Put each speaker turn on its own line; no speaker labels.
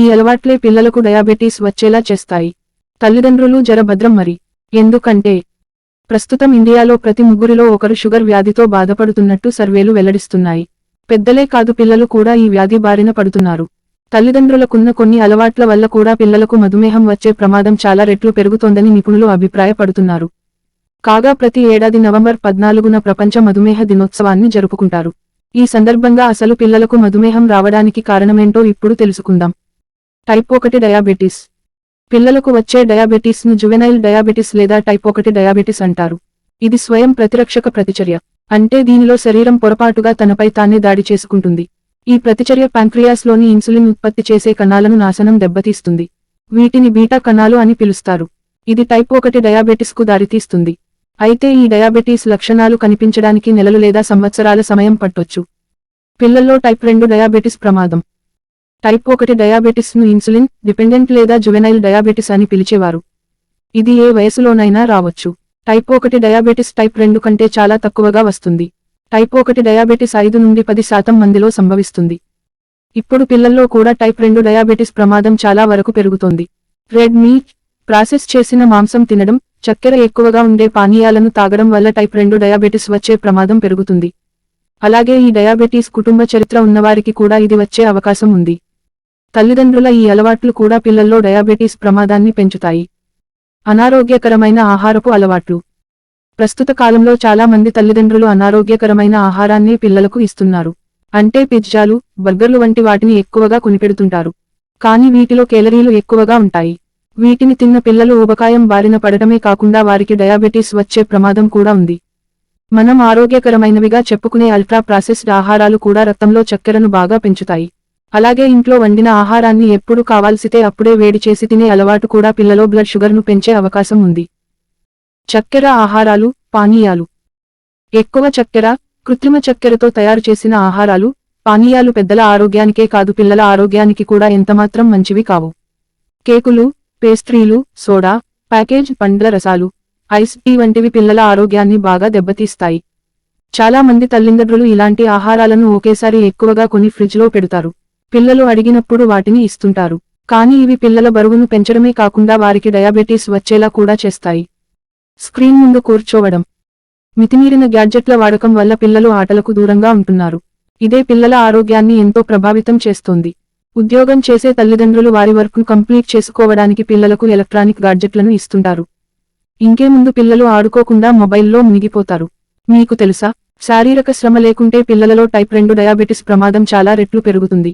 ఈ అలవాట్లే పిల్లలకు డయాబెటీస్ వచ్చేలా చేస్తాయి. తల్లిదండ్రులు జర భద్రం మరి. ఎందుకంటే ప్రస్తుతం ఇండియాలో ప్రతి ముగ్గురిలో ఒకరు షుగర్ వ్యాధితో బాధపడుతున్నట్టు సర్వేలు వెల్లడిస్తున్నాయి. పెద్దలే కాదు పిల్లలు కూడా ఈ వ్యాధి బారిన పడుతున్నారు. తల్లిదండ్రులకున్న కొన్ని అలవాట్ల వల్ల కూడా పిల్లలకు మధుమేహం వచ్చే ప్రమాదం చాలా రెట్లు పెరుగుతోందని నిపుణులు అభిప్రాయపడుతున్నారు. కాగా ప్రతి ఏడాది నవంబర్ 14న ప్రపంచ మధుమేహ దినోత్సవాన్ని జరుపుకుంటారు. ఈ సందర్భంగా అసలు పిల్లలకు మధుమేహం రావడానికి కారణమేంటో ఇప్పుడు తెలుసుకుందాం. Type 1 diabetes. పిల్లలకు వచ్చే డయాబెటిస్ను జువెనైల్ డయాబెటిస్ లేదా టైప్ 1 డయాబెటిస్ అంటారు. ఇది స్వయం ప్రతిరక్షక ప్రతిచర్య. అంటే దీనిలో శరీరం పొరపాటుగా తనపై తానే దాడి చేసుకుంటుంది. ఈ ప్రతిచర్య ప్యాంక్రియాస్లోని ఇన్సులిన్ ఉత్పత్తి చేసే కణాలను నాశనం దెబ్బతీస్తుంది. వీటిని బీటా కణాలు అని పిలుస్తారు. ఇది టైప్ 1 డయాబెటిస్కు దారితీస్తుంది. అయితే ఈ డయాబెటీస్ లక్షణాలు కనిపించడానికి నెలలు లేదా సంవత్సరాల సమయం పట్టొచ్చు. పిల్లల్లో టైప్ 2 డయాబెటిస్ ప్రమాదం. టైప్ 1 డయాబెటిస్ను ఇన్సులిన్ డిపెండెంట్ లేదా జువెనైల్ డయాబెటిస్ అని పిలిచేవారు. ఇది ఏ వయసులోనైనా రావచ్చు. టైప్ 1 డయాబెటిస్ టైప్ 2 కంటే చాలా తక్కువగా వస్తుంది. టైప్ 1 డయాబెటిస్ 5 నుండి 10% మందిలో సంభవిస్తుంది. ఇప్పుడు పిల్లల్లో కూడా టైప్ 2 డయాబెటిస్ ప్రమాదం చాలా వరకు పెరుగుతోంది. రెడ్ మీట్, ప్రాసెస్ చేసిన మాంసం తినడం, చక్కెర ఎక్కువగా ఉండే పానీయాలను తాగడం వల్ల టైప్ 2 డయాబెటిస్ వచ్చే ప్రమాదం పెరుగుతుంది. అలాగే ఈ డయాబెటీస్ కుటుంబ చరిత్ర ఉన్నవారికి కూడా ఇది వచ్చే అవకాశం ఉంది. తల్లిదండ్రుల ఈ అలవాట్లు కూడా పిల్లల్లో డయాబెటీస్ ప్రమాదాన్ని పెంచుతాయి. అనారోగ్యకరమైన ఆహారపు అలవాట్లు. ప్రస్తుత కాలంలో చాలా మంది తల్లిదండ్రులు అనారోగ్యకరమైన ఆహారాన్ని పిల్లలకు ఇస్తున్నారు. అంటే పిజ్జాలు, బర్గర్లు వంటి వాటిని ఎక్కువగా కొనిపెడుతుంటారు. కానీ వీటిలో కేలరీలు ఎక్కువగా ఉంటాయి. వీటిని తిన్న పిల్లలు ఊబకాయం బారిన పడటమే కాకుండా వారికి డయాబెటీస్ వచ్చే ప్రమాదం కూడా ఉంది. మనం ఆరోగ్యకరమైనవిగా చెప్పుకునే అల్ట్రా ప్రాసెస్డ్ ఆహారాలు కూడా రక్తంలో చక్కెరను బాగా పెంచుతాయి. అలాగే ఇంట్లో వండిన ఆహారాన్ని ఎప్పుడు కావాల్సితే అప్పుడే వేడి చేసి తినే అలవాటు కూడా పిల్లలో బ్లడ్ షుగర్ను పెంచే అవకాశం ఉంది. చక్కెర ఆహారాలు, పానీయాలు. ఎక్కువ చక్కెర, కృత్రిమ చక్కెరతో తయారు చేసిన ఆహారాలు, పానీయాలు పెద్దల ఆరోగ్యానికే కాదు పిల్లల ఆరోగ్యానికి కూడా ఎంతమాత్రం మంచివి కావు. కేకులు, పేస్ట్రీలు, సోడా, ప్యాకేజ్ పండ్ల రసాలు, ఐస్ టీ వంటివి పిల్లల ఆరోగ్యాన్ని బాగా దెబ్బతీస్తాయి. చాలా మంది తల్లిదండ్రులు ఇలాంటి ఆహారాలను ఒకేసారి ఎక్కువగా కొని ఫ్రిడ్జ్లో పెడతారు. పిల్లలు అడిగినప్పుడు వాటిని ఇస్తుంటారు. కానీ ఇవి పిల్లల బరువును పెంచడమే కాకుండా వారికి డయాబెటీస్ వచ్చేలా కూడా చేస్తాయి. స్క్రీన్ ముందు కూర్చోవడం. మితిమీరిన గ్యాడ్జెట్ల వాడకం వల్ల పిల్లలు ఆటలకు దూరంగా ఉంటున్నారు. ఇదే పిల్లల ఆరోగ్యాన్ని ఎంతో ప్రభావితం చేస్తోంది. ఉద్యోగం చేసే తల్లిదండ్రులు వారి వర్క్ను కంప్లీట్ చేసుకోవడానికి పిల్లలకు ఎలక్ట్రానిక్ గాడ్జెట్లను ఇస్తుంటారు. ఇంకేముందు పిల్లలు ఆడుకోకుండా మొబైల్లో మునిగిపోతారు. మీకు తెలుసా, శారీరక శ్రమ లేకుంటే పిల్లలలో టైప్ 2 డయాబెటిస్ ప్రమాదం చాలా రెట్లు పెరుగుతుంది.